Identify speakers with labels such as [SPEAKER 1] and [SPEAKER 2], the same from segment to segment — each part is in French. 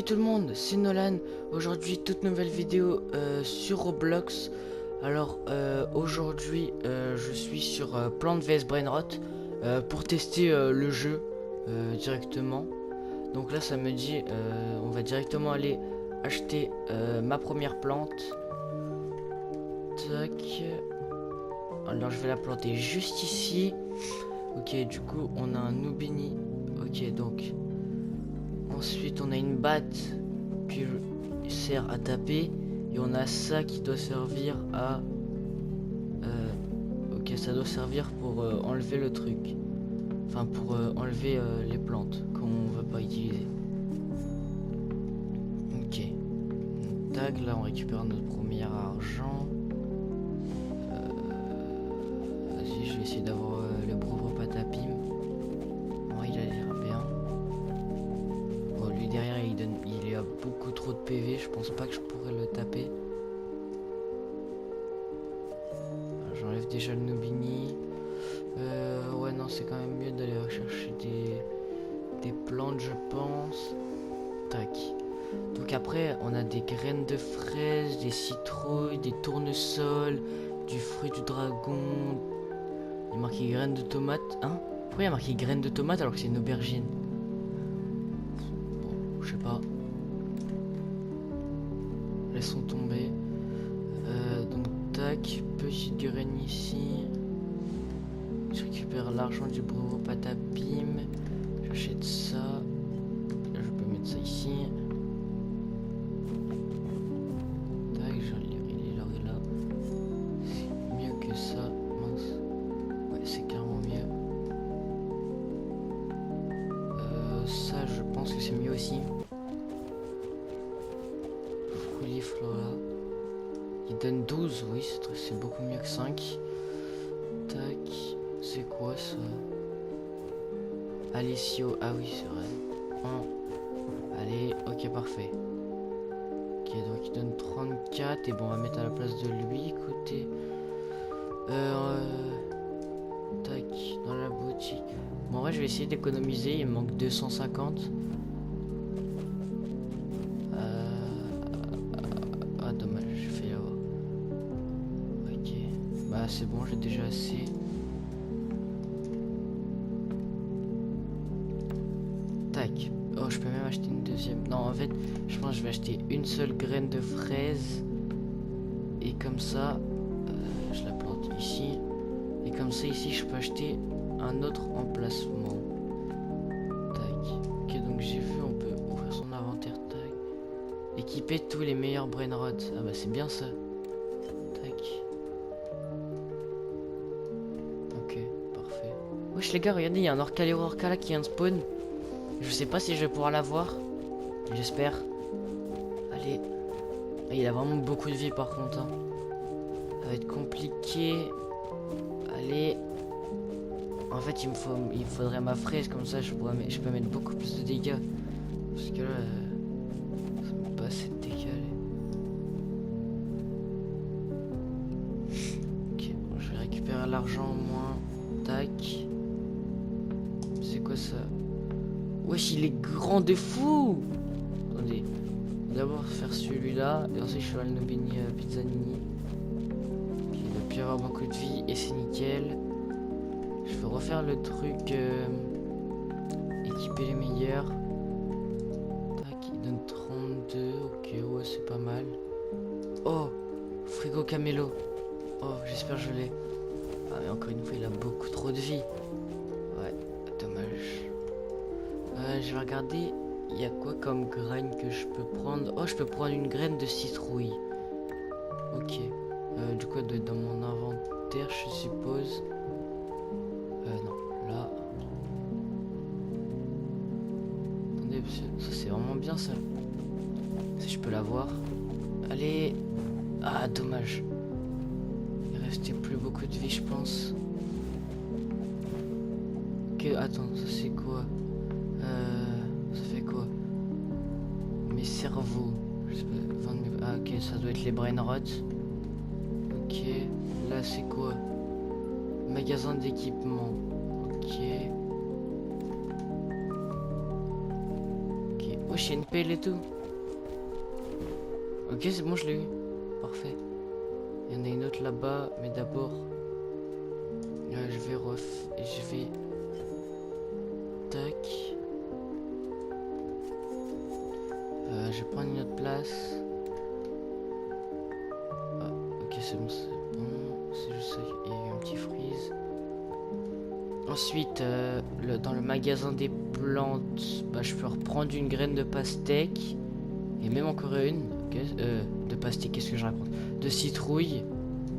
[SPEAKER 1] tout le monde, c'est Nolan. Aujourd'hui, toute nouvelle vidéo sur Roblox. Alors aujourd'hui, je suis sur Plants vs Brainrot pour tester le jeu directement. Donc là, ça me dit, on va directement aller acheter ma première plante. Tac. Alors je vais la planter juste ici. Ok, du coup, on a un Noobini. Ok, donc ensuite on a une batte qui sert à taper. Et on a ça qui doit servir à... ok, ça doit servir pour enlever le truc. Enfin, pour enlever les plantes qu'on ne veut pas utiliser. Ok. Tac, là on récupère notre premier argent. Vas-y, je vais essayer d'avoir le pauvre patapim. Bon, il a l'air bien. Bon, lui derrière il a beaucoup trop de PV, je pense pas que je pourrais le taper. J'enlève déjà le Noobini. Ouais, non, c'est quand même mieux d'aller rechercher des plantes, je pense. Tac. Donc après, on a des graines de fraises, des citrouilles, des tournesols, du fruit du dragon. Il y a marqué graines de tomates. Hein? Pourquoi il y a marqué graines de tomates alors que c'est une aubergine? Bon, je sais pas. Laissons tomber. Donc tac, petite graine ici. Je récupère l'argent du brevet patapim. J'achète ça. Là, je peux mettre ça ici. Tac, il est là. C'est mieux que ça. Mince. Ouais, c'est carrément mieux. Ça, je pense que c'est mieux aussi. Fruliflora. Il donne 12, oui, c'est beaucoup mieux que 5. Tac. C'est quoi ça? Alessio, ah oui c'est vrai. Allez, ok parfait. Ok, donc il donne 34 et bon on va mettre à la place de lui, écoutez. Tac, dans la boutique. Bon en vrai je vais essayer d'économiser, il me manque 250. Ah dommage, j'ai fait avoir. Ok, bah c'est bon, j'ai déjà assez. Tac. Oh, je peux même acheter une deuxième. Non, en fait, je pense que je vais acheter une seule graine de fraise. Et comme ça, je la plante ici. Et comme ça, ici, je peux acheter un autre emplacement. Tac. Ok, donc j'ai vu, on peut ouvrir son inventaire. Tac. Équiper tous les meilleurs brainrots. Ah bah, c'est bien ça. Tac. Ok, parfait. Wesh, les gars, regardez, il y a un Orca là qui vient de spawn. Je sais pas si je vais pouvoir l'avoir. J'espère. Allez. Il a vraiment beaucoup de vie par contre. Hein. Ça va être compliqué. Allez. En fait, il faudrait ma fraise comme ça. Je peux mettre beaucoup plus de dégâts. Parce que là, ça me passe assez de dégâts. Ok, bon, je vais récupérer l'argent au moins. Tac. C'est quoi ça? Wesh, il est grand de fou! Attendez. D'abord faire celui-là. Et ensuite, je fais le Noobini Pizzanini. Il va plus avoir beaucoup de vie. Et c'est nickel. Je vais refaire le truc. Équiper les meilleurs. Tac, il donne 32. Ok, ouais, c'est pas mal. Oh! Frigo Camélo. Oh, j'espère que je l'ai. Ah, mais encore une fois, il a beaucoup trop de vie. Ouais, dommage. Je vais regarder, il y a quoi comme graine que je peux prendre? Oh, je peux prendre une graine de citrouille. Ok. Du coup, elle doit être dans mon inventaire, je suppose. Non, là. Attendez, ça c'est vraiment bien ça. Si je peux l'avoir. Allez. Ah, dommage. Il restait plus beaucoup de vie, je pense. Ok, attends, ça c'est quoi? Ça fait quoi? Mes cerveaux. Ah ok, ça doit être les brainrots. Ok, là c'est quoi? Magasin d'équipement. Ok. Ok, oh j'ai une pelle et tout. Ok, c'est bon, je l'ai eu. Parfait. Il y en a une autre là-bas, mais d'abord, je vais tac. Je vais prendre une autre place. Ah, ok, c'est bon, c'est bon. C'est juste ça, il y a eu un petit freeze. Ensuite, dans le magasin des plantes, bah, je peux reprendre une graine de pastèque. Et même encore une. Okay, de pastèque, qu'est-ce que je raconte? De citrouille.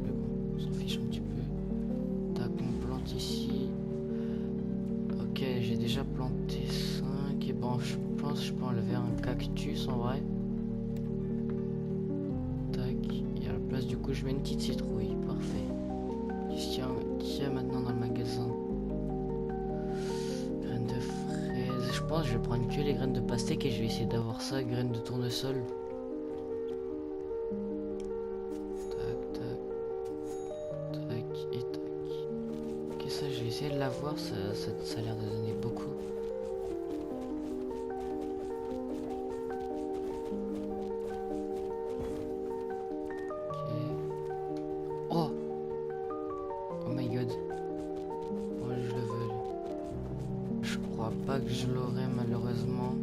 [SPEAKER 1] Mais bon, on s'en fiche un petit peu. Tac, on plante ici. Ok, j'ai déjà planté 5. Et bon, je pense que je peux enlever un cactus en vrai. Tac, il y a la place, du coup, je mets une petite citrouille. Parfait. Qu'est-ce qu'il y a maintenant dans le magasin? Graines de fraises. Je pense que je vais prendre que les graines de pastèque et je vais essayer d'avoir ça. Graines de tournesol. Tac, tac, tac et tac. Ok, ça, je vais essayer de l'avoir. Ça a l'air de donner beaucoup. Ok. Oh! Oh my god. Moi, je le veux. Je crois pas que je l'aurai malheureusement.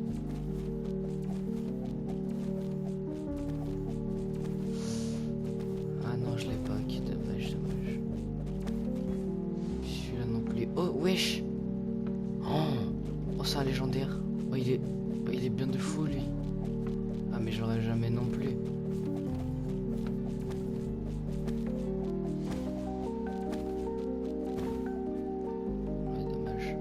[SPEAKER 1] Ah non, je l'ai pas. Ok, dommage, dommage. Celui-là non plus. Oh, wesh! Oh, c'est un légendaire. Oh, il est bien de fou, lui. Ah, mais je l'aurai jamais non plus. Ouais, dommage.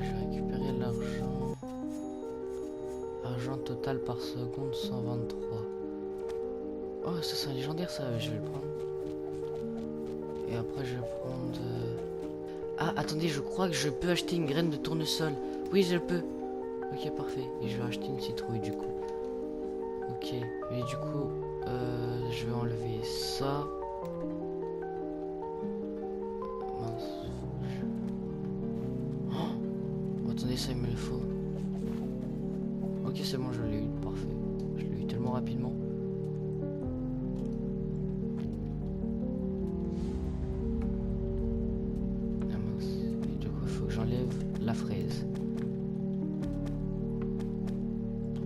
[SPEAKER 1] Je vais récupérer l'argent. Argent total par seconde, 123. Oh, ça c'est un légendaire, ça. Je vais le prendre. Et après, je vais prendre... Ah, attendez, je crois que je peux acheter une graine de tournesol. Oui, je peux. Ok, parfait. Et je vais acheter une citrouille, du coup. Ok. Et du coup, je vais enlever ça. Mince. Oh, attendez, ça, il me le faut. Ok, c'est bon, je l'ai eu. Parfait. Je l'ai eu tellement rapidement. J'enlève la fraise.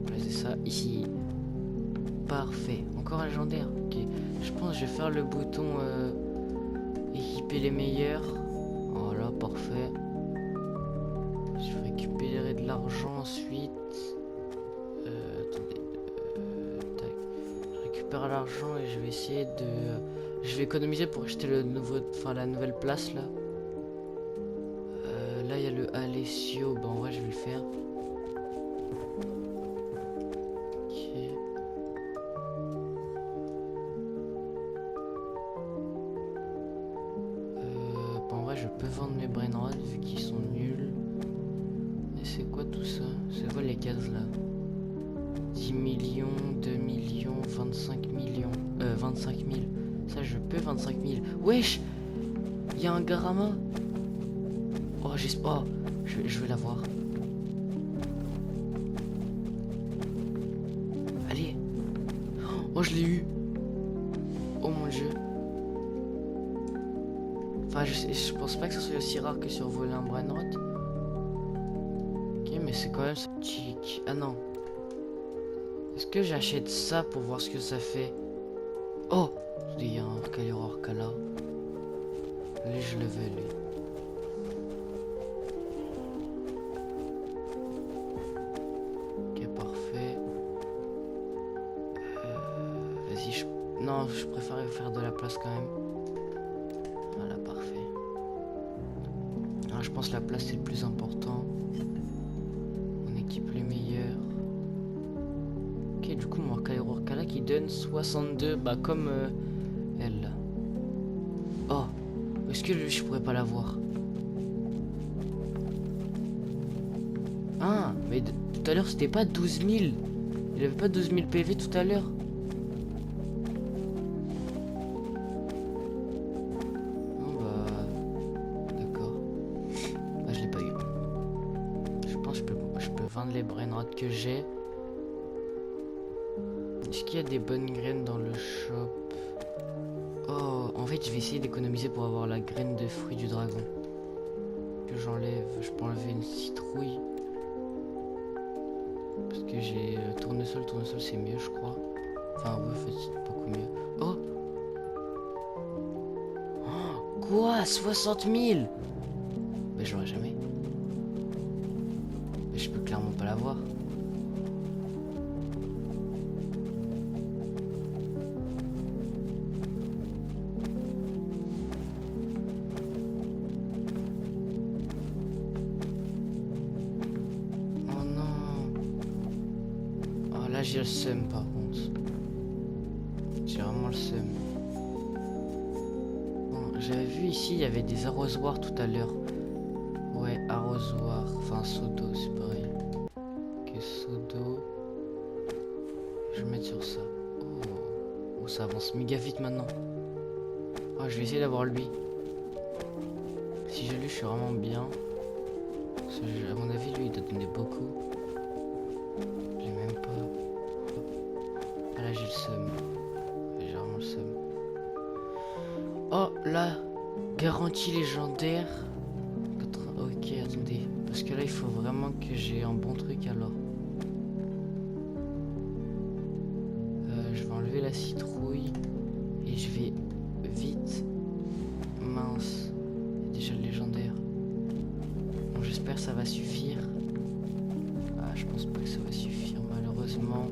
[SPEAKER 1] Placer ça ici. Parfait. Encore un légendaire. Ok. Je pense que je vais faire le bouton équiper les meilleurs. Voilà, parfait. Je vais récupérer de l'argent ensuite. Attendez. Tac. Je récupère l'argent et je vais essayer de. Je vais économiser pour acheter la nouvelle place là. Là il y a le Alessio, bah en vrai je vais le faire. Ok. Bah en vrai je peux vendre mes brainrods vu qu'ils sont nuls. Et c'est quoi tout ça? C'est quoi les cases là? 10 millions, 2 millions, 25 millions. 25 000. Ça je peux 25 000. Wesh! Il y a un Garama. Oh, j'espère. Oh, je vais l'avoir. Allez. Oh, je l'ai eu. Oh mon dieu. Enfin, je pense pas que ce soit aussi rare que survoler un brainrot. Ok, mais c'est quand même sympathique. Ah non. Est-ce que j'achète ça pour voir ce que ça fait? Oh! Il y a un Calero Orcala. Lui, je le veux, lui. Non, je préférais faire de la place quand même. Voilà, parfait. Alors, je pense que la place c'est le plus important. On équipe les meilleurs. Ok, du coup, mon Kairo Orcala qui donne 62, bah comme elle. Oh, est-ce que lui, je pourrais pas l'avoir? Ah, mais tout à l'heure c'était pas 12 000. Il avait pas 12 000 PV tout à l'heure. Les brainrods que j'ai. Est-ce qu'il y a des bonnes graines dans le shop? Oh, en fait, je vais essayer d'économiser pour avoir la graine de fruit du dragon. Que j'enlève. Je peux enlever une citrouille. Parce que j'ai tournesol. Tournesol, c'est mieux, je crois. Enfin, oui, en fait, c'est beaucoup mieux. Oh! Oh, quoi? 60 000? Mais j'aurais jamais. Mais je peux clairement pas l'avoir. Oh non. Oh là j'ai le seum par contre. J'ai vraiment le seum. Bon, j'avais vu ici il y avait des arrosoirs tout à l'heure. Ouais, arrosoir. Enfin seau d'eau, c'est pareil. Ok, seau d'eau. Je vais mettre sur ça. Oh, ça avance méga vite maintenant. Oh, je vais essayer d'avoir lui. Si j'ai lui, je suis vraiment bien. Parce que, à mon avis, lui, il doit donner beaucoup. J'ai même pas. Ah là, j'ai le seum. J'ai vraiment le seum. Oh, là, garantie légendaire. Ok, attendez. Parce que là, il faut vraiment que j'ai un bon truc alors. Je vais enlever la citrouille. Et je vais vite. Mince. Déjà le légendaire. Bon, j'espère que ça va suffire. Ah, je pense pas que ça va suffire malheureusement.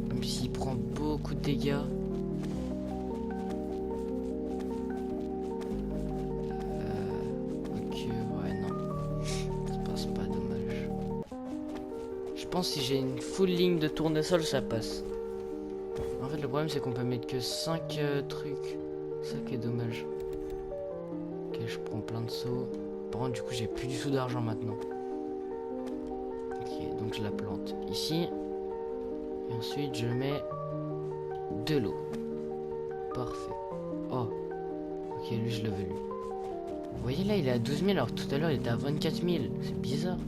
[SPEAKER 1] Même s'il prend beaucoup de dégâts. Ok, ouais, non. Ça passe pas, dommage. Je pense que si j'ai une full ligne de tournesol, ça passe. En fait, le problème, c'est qu'on peut mettre que 5 trucs. Ça qui est dommage. Ok, je prends plein de seaux. Par contre, du coup, j'ai plus du tout d'argent maintenant. Ok, donc je la plante ici. Et ensuite, je mets de l'eau. Parfait. Oh. Ok, lui, je le veux, lui. Vous voyez, là, il est à 12 000, alors que tout à l'heure, il était à 24 000. C'est bizarre.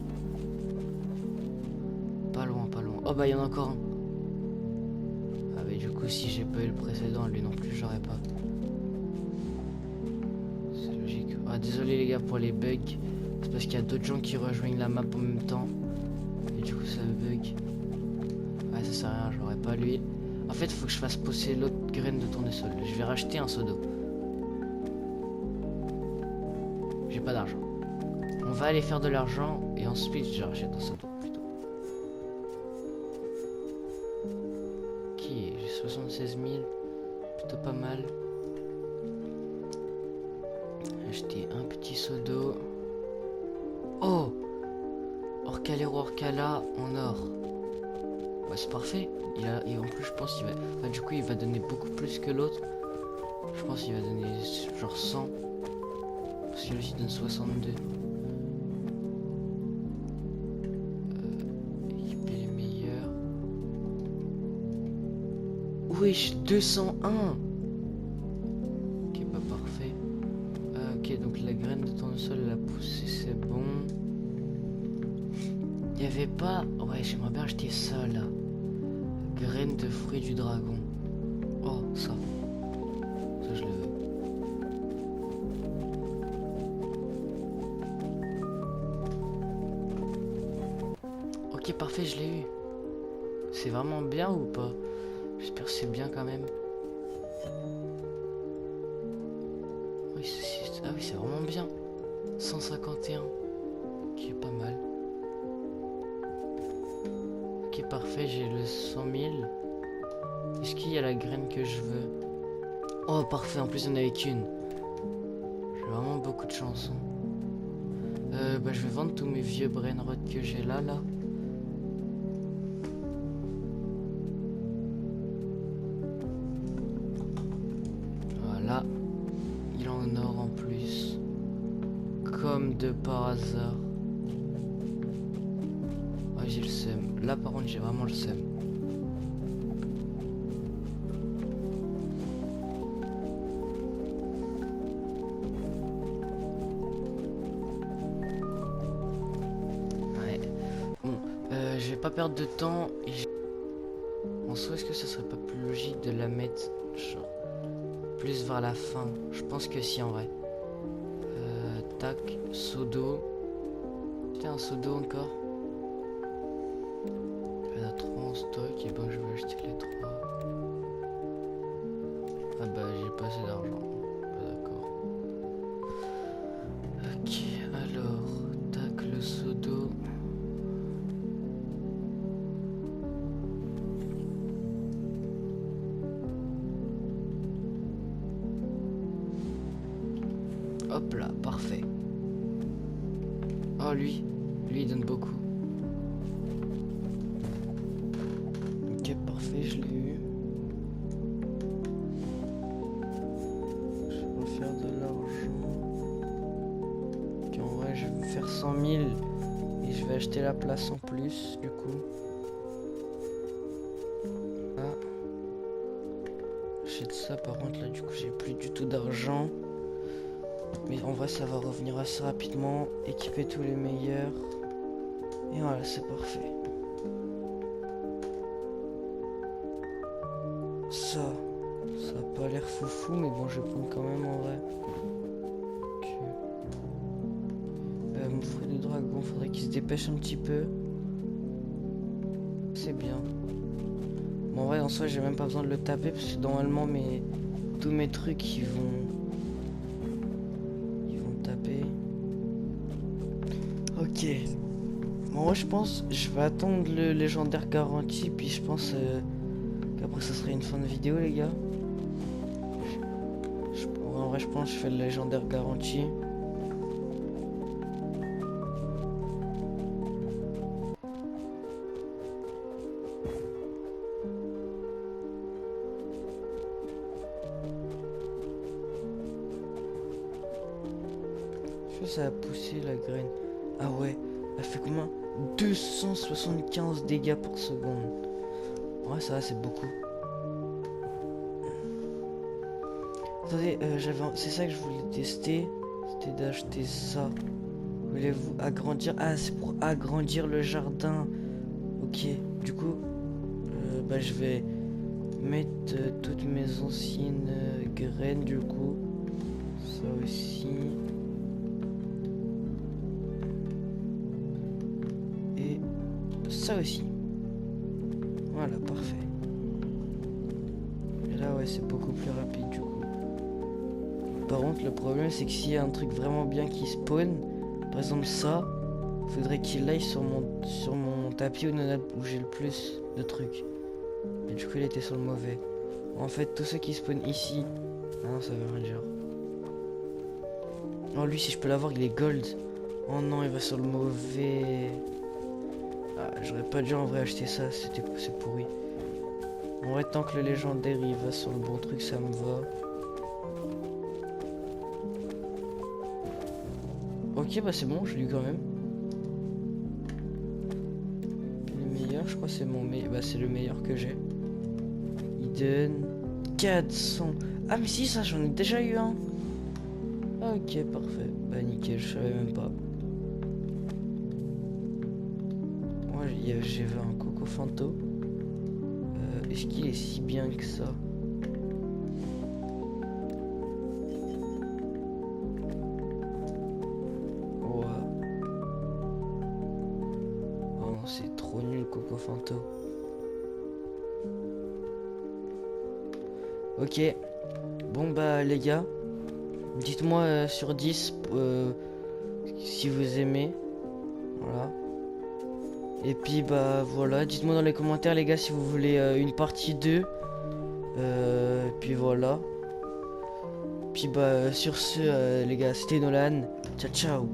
[SPEAKER 1] Pas loin, pas loin. Oh, bah, il y en a encore un. Ah, mais du coup, si j'ai pas eu le précédent, lui non plus, j'aurais pas. C'est logique. Ah, désolé, les gars, pour les bugs. C'est parce qu'il y a d'autres gens qui rejoignent la map en même temps. Et du coup, ça bug. Ouais, ça sert à rien, j'aurais pas lui. En fait, il faut que je fasse pousser l'autre graine de tournesol. Je vais racheter un seau d'eau. J'ai pas d'argent. On va aller faire de l'argent et ensuite je rachète un seau d'eau plutôt. Ok, j'ai 76 000. Plutôt pas mal. Acheter un petit seau d'eau. Oh! Orcalero Orcala en or. Bah, c'est parfait. Et en plus, je pense qu'il va. Bah, du coup, il va donner beaucoup plus que l'autre. Je pense qu'il va donner genre 100. Parce que lui, il donne 62. Équiper les meilleurs. Wesh, 201. Ok, pas parfait. Ok, donc la graine de tournesol, elle a poussé, c'est bon. Il y avait pas. Ouais, j'aimerais bien acheter ça là. Graine de fruit du dragon. Oh, ça. Ça, je le veux. Ok, parfait, je l'ai eu. C'est vraiment bien ou pas? J'espère que c'est bien quand même. Oui, ah oui, c'est vraiment bien. 151. Qui est pas mal. Ok, parfait, j'ai le 100 000. Est-ce qu'il y a la graine que je veux? Oh, parfait, en plus, il n'y en avait qu'une. J'ai vraiment beaucoup de chance. Bah, je vais vendre tous mes vieux brainrot que j'ai là. Voilà. Il en or en plus. Comme de par hasard. Oh, j'ai le seum. Là, par contre, j'ai vraiment le seum. Ouais. Bon, je vais pas perdre de temps. On soi, est-ce que ça serait pas plus logique de la mettre genre plus vers la fin? Je pense que si, en vrai. Tac, seau d'eau. Putain, un seau d'eau encore. Il y en a 3 en stock, et ben je vais acheter les 3. Ah bah j'ai pas assez d'argent. Ah, d'accord. Ok, alors, tac, le seau d'eau. Hop là, parfait. Oh lui il donne beaucoup. Ok, parfait, je l'ai eu. Je vais refaire de l'argent. Ok, en vrai, je vais faire 100 000 et je vais acheter la place en plus, du coup. Ah. J'achète ça, par contre, là, du coup, j'ai plus du tout d'argent. Mais en vrai, ça va revenir assez rapidement. Équiper tous les meilleurs. Et voilà, c'est parfait. Ça a pas l'air foufou, mais bon, je vais prendre quand même en vrai. Ok. Mon fruit de dragon, faudrait qu'il se dépêche un petit peu. C'est bien. Bon, en vrai, en soi, j'ai même pas besoin de le taper parce que normalement, tous mes trucs, ils vont taper. Ok. Bon, moi, je pense, je vais attendre le légendaire garanti, puis je pense qu'après, ça serait une fin de vidéo, les gars. En vrai, je pense que je fais le légendaire garanti. Ça a poussé la graine. Ah ouais, elle fait combien? 275 dégâts par seconde. Ouais, ça va, c'est beaucoup. Attendez, c'est ça que je voulais tester. C'était d'acheter ça. Voulez-vous agrandir? Ah, c'est pour agrandir le jardin. Ok, du coup, bah, je vais mettre toutes mes anciennes graines, du coup. Ça aussi. Ça aussi. Voilà, parfait. Et là, ouais, c'est beaucoup plus rapide du coup. Par contre, le problème, c'est que s'il y a un truc vraiment bien qui spawn, par exemple ça, faudrait qu'il aille sur mon tapis où j'ai le plus de trucs. Et du coup, il était sur le mauvais. En fait, tous ceux qui spawnent ici... Ah non, ça veut rien dire. Non, lui, si je peux l'avoir, il est gold. Oh non, il va sur le mauvais... Ah, j'aurais pas dû en vrai acheter ça, c'est pourri. En vrai, tant que le légendaire il va sur le bon truc, ça me va. Ok, bah c'est bon, je l'ai eu quand même. Le meilleur, je crois c'est mon meilleur. Bah c'est le meilleur que j'ai. Il donne 400. Ah mais si, ça j'en ai déjà eu un. Ok, parfait. Bah nickel, je savais même pas. Moi j'avais un Coco Fanto. Est-ce qu'il est si bien que ça? Ouais. Oh non, c'est trop nul Coco Fanto. Ok. Bon bah les gars, dites-moi sur 10 si vous aimez. Voilà. Et puis bah voilà, dites-moi dans les commentaires les gars si vous voulez une partie 2. Puis voilà. Puis bah sur ce les gars, c'était Nolan. Ciao ciao.